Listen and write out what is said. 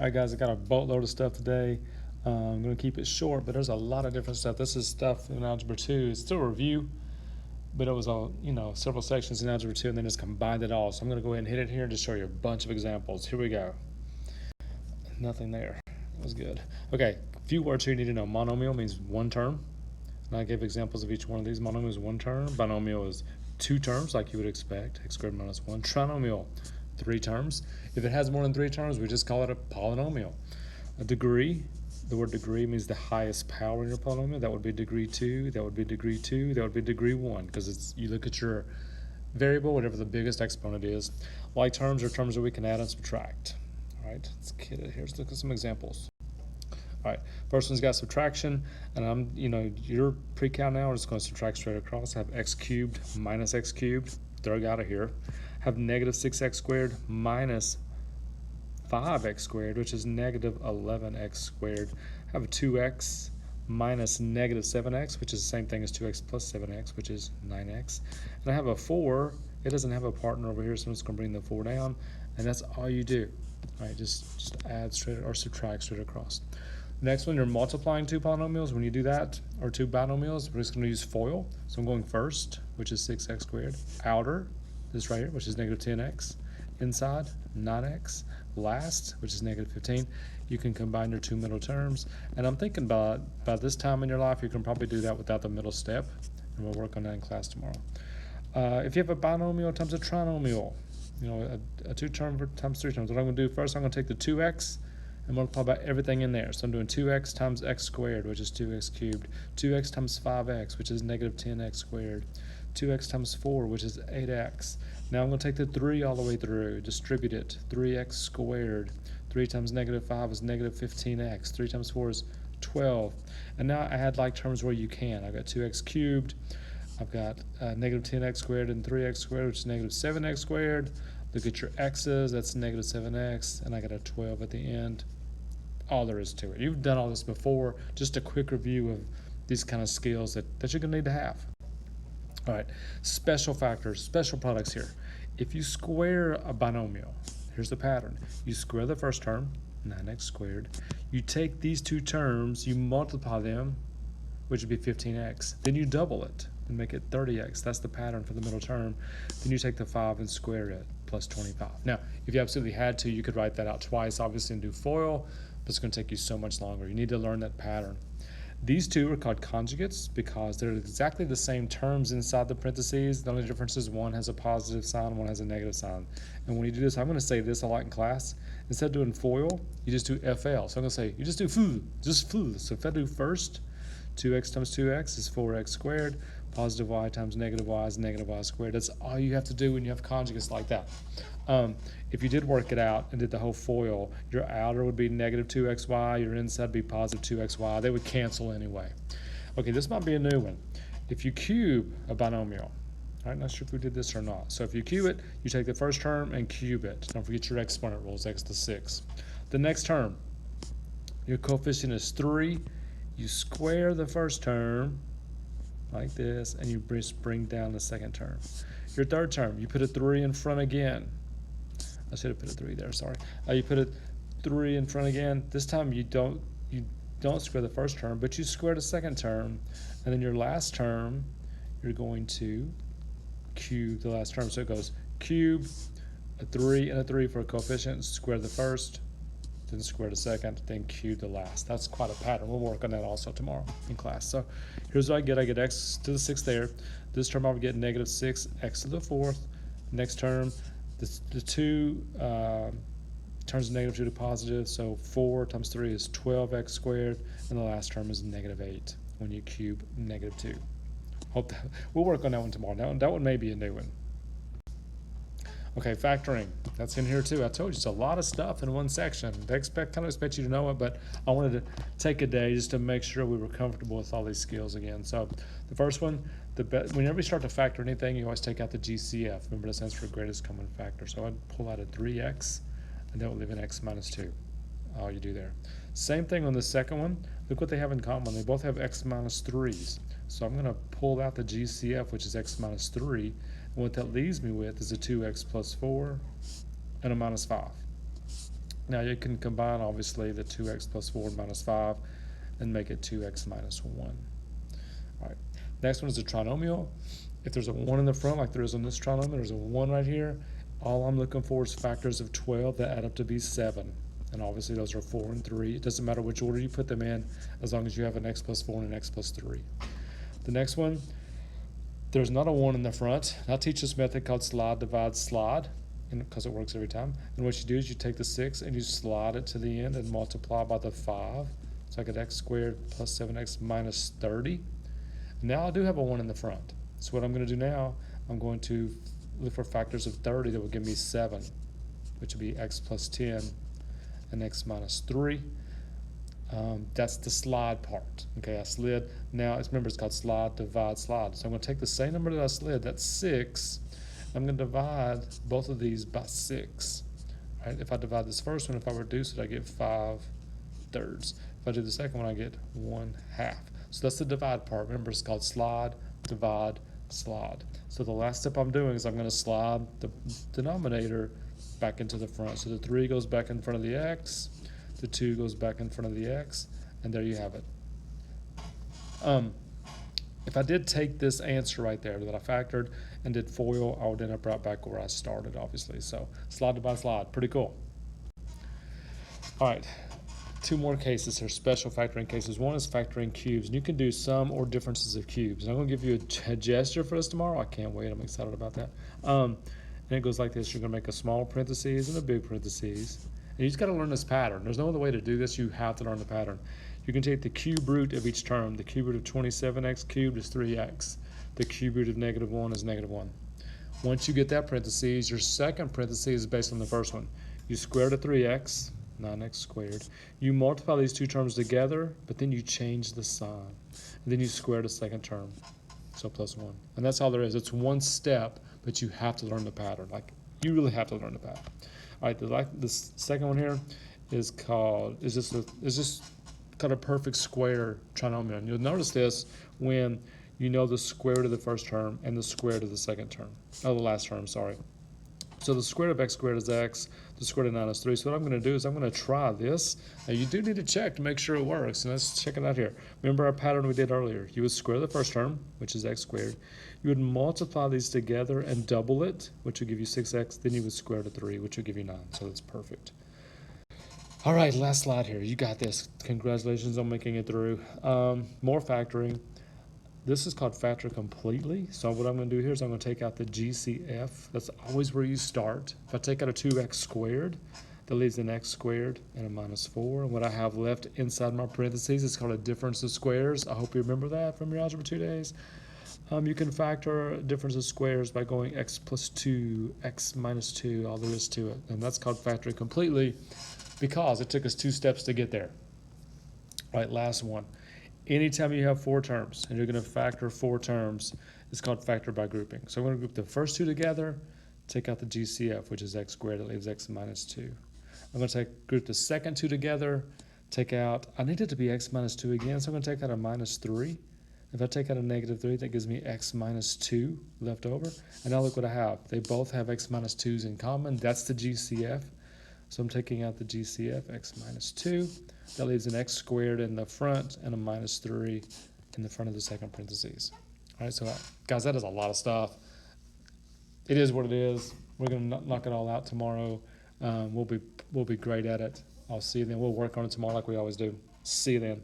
All right, guys, I got a boatload of stuff today. I'm going to keep it short, but there's a lot of different stuff. This is stuff in Algebra 2. It's still a review, but it was all, several sections in Algebra 2, and then just combined it all. So I'm going to go ahead and hit it here and just show you a bunch of examples. Here we go. Nothing there. That was good. Okay, a few words here you need to know. Monomial means one term. And I gave examples of each one of these. Monomial is one term. Binomial is two terms, like you would expect. X squared minus 1. Trinomial, three terms. If it has more than three terms, we just call it a polynomial. A degree, the word degree means the highest power in your polynomial. That would be degree 2, that would be degree 2, that would be degree 1, because it's you look at your variable, whatever the biggest exponent is. Like terms are terms that we can add and subtract. All right, let's get it here. Let's look at some examples. All right, first one's got subtraction, and your pre-cal now, we're just going to subtract straight across. Have x cubed minus x cubed, throw it out of here. Have negative 6x squared minus 5x squared, which is negative 11x squared. Have 2x minus negative 7x, which is the same thing as 2x plus 7x, which is 9x. And I have a 4. It doesn't have a partner over here, so I'm just going to bring the 4 down, and that's all you do. All right, just add straight or subtract straight across. Next one, you're multiplying two polynomials. When you do that, or two binomials, we're just going to use FOIL. So I'm going first, which is 6x squared. Outer, this right here, which is negative 10x. Inside, 9x. Last, which is negative 15. You can combine your two middle terms. And I'm thinking by this time in your life, you can probably do that without the middle step. And we'll work on that in class tomorrow. If you have a binomial times a trinomial, a two term times three terms, what I'm going to do first, I'm going to take the 2x and multiply by everything in there. So I'm doing 2x times x squared, which is 2x cubed. 2x times 5x, which is negative 10x squared. 2x times 4, which is 8x. Now I'm going to take the 3 all the way through, distribute it. 3x squared. 3 times negative 5 is negative 15x. 3 times 4 is 12. And now I add like terms where you can. I've got 2x cubed. I've got negative 10x squared and 3x squared, which is negative 7x squared. Look at your x's, that's negative 7x, and I got a 12 at the end. All there is to it. You've done all this before. Just a quick review of these kind of skills that you're going to need to have. All right, special factors, special products here. If you square a binomial, here's the pattern. You square the first term, 9x squared. You take these two terms, you multiply them, which would be 15x. Then you double it and make it 30x. That's the pattern for the middle term. Then you take the 5 and square it, plus 25. Now, if you absolutely had to, you could write that out twice, obviously, and do FOIL, but it's going to take you so much longer. You need to learn that pattern. These two are called conjugates because they're exactly the same terms inside the parentheses. The only difference is one has a positive sign, one has a negative sign. And when you do this, I'm going to say this a lot in class. Instead of doing FOIL, you just do FL. So I'm going to say, you just do foo, just foo. So if I do first, 2x times 2x is 4x squared. Positive y times negative y is negative y squared. That's all you have to do when you have conjugates like that. If you did work it out and did the whole FOIL, your outer would be negative 2xy, your inside would be positive 2xy. They would cancel anyway. Okay, this might be a new one. If you cube a binomial, all right, not sure if we did this or not. So if you cube it, you take the first term and cube it. Don't forget your exponent rules, x to 6. The next term, your coefficient is 3. You square the first term like this, and you just bring down the second term. Your third term, you put a 3 in front again. I should have put a 3 there, sorry. You put a 3 in front again. This time you don't square the first term, but you square the second term, and then your last term, you're going to cube the last term. So it goes cube, a 3 and a 3 for a coefficient, square the first, then square the second, then cube the last. That's quite a pattern. We'll work on that also tomorrow in class. So here's what I get. I get x to the 6th there. This term I would get negative 6, x to the 4th. Next term, the two turns of negative 2 to positive, so 4 times 3 is 12x squared, and the last term is negative 8 when you cube negative 2. Hope that, we'll work on that one tomorrow. That one may be a new one. Okay, factoring, that's in here too. I told you it's a lot of stuff in one section. They kind of expect you to know it, but I wanted to take a day just to make sure we were comfortable with all these skills again. So the first one, whenever you start to factor anything, you always take out the GCF. Remember, that stands for greatest common factor. So I'd pull out a 3x, and that would leave an x minus 2. All you do there. Same thing on the second one. Look what they have in common. They both have x minus 3s. So I'm going to pull out the GCF, which is x minus 3. And what that leaves me with is a 2x plus 4 and a minus 5. Now you can combine, obviously, the 2x plus 4 minus 5 and make it 2x minus 1. All right, next one is a trinomial. If there's a 1 in the front, like there is on this trinomial, there's a 1 right here. All I'm looking for is factors of 12 that add up to be 7. And obviously those are 4 and 3. It doesn't matter which order you put them in, as long as you have an x plus 4 and an x plus 3. The next one, there's not a 1 in the front. I'll teach this method called slide, divide, slide, because it works every time. And what you do is you take the 6 and you slide it to the end and multiply by the 5. So I get x squared plus 7x minus 30. Now I do have a 1 in the front. So what I'm going to do now, I'm going to look for factors of 30 that will give me 7, which would be x plus 10 and x minus 3. That's the slide part. Okay, I slid. Now, remember, it's called slide, divide, slide. So I'm going to take the same number that I slid, that's 6. I'm going to divide both of these by 6. Right? If I divide this first one, if I reduce it, I get 5 thirds. If I do the second one, I get 1/2. So that's the divide part. Remember, it's called slide, divide, slide. So the last step I'm doing is I'm going to slide the denominator back into the front. So the 3 goes back in front of the x, the 2 goes back in front of the x, and there you have it. If I did take this answer right there that I factored and did FOIL, I would end up right back where I started, obviously. So slide divide slide, pretty cool. All right, 2 more cases here, special factoring cases. One is factoring cubes, and you can do sum or differences of cubes. And I'm going to give you a gesture for this tomorrow. I can't wait. I'm excited about that. And it goes like this. You're going to make a small parentheses and a big parentheses. And you just got to learn this pattern. There's no other way to do this. You have to learn the pattern. You can take the cube root of each term. The cube root of 27x cubed is 3x. The cube root of -1 is -1. Once you get that parentheses, your second parentheses is based on the first one. You square the 3x, 9x squared. You multiply these 2 terms together, but then you change the sign. And then you square the second term, so +1. And that's all there is. It's one step, but you have to learn the pattern. Like, you really have to learn the pattern. All right, this second one here is just called a perfect square trinomial. And you'll notice this when you know the square root of the first term and the square root of the second term. Oh, the last term, sorry. So the square root of x squared is x, the square root of 9 is 3. So what I'm going to do is I'm going to try this. Now you do need to check to make sure it works. And let's check it out here. Remember our pattern we did earlier. You would square the first term, which is x squared. You would multiply these together and double it, which would give you 6x. Then you would square the 3, which would give you 9. So that's perfect. All right, last slide here. You got this. Congratulations on making it through. More factoring. This is called factor completely. So what I'm going to do here is I'm going to take out the GCF. That's always where you start. If I take out a 2x squared, that leaves an x squared and a -4. And what I have left inside my parentheses is called a difference of squares. I hope you remember that from your Algebra 2 days. You can factor difference of squares by going x plus 2, x minus 2, all there is to it. And that's called factoring completely because it took us 2 steps to get there. All right, last one. Anytime you have 4 terms and you're going to factor 4 terms, it's called factor by grouping. So I'm going to group the first 2 together, take out the GCF, which is x squared, it leaves x minus 2. I'm going to group the second 2 together, take out, I need it to be x minus 2 again, so I'm going to take out a -3. If I take out a -3, that gives me x minus 2 left over. And now look what I have. They both have x minus 2's in common. That's the GCF. So I'm taking out the GCF, x minus 2. That leaves an x squared in the front and a -3 in the front of the second parentheses. All right, so guys, that is a lot of stuff. It is what it is. We're going to knock it all out tomorrow. We'll be great at it. I'll see you then. We'll work on it tomorrow like we always do. See you then.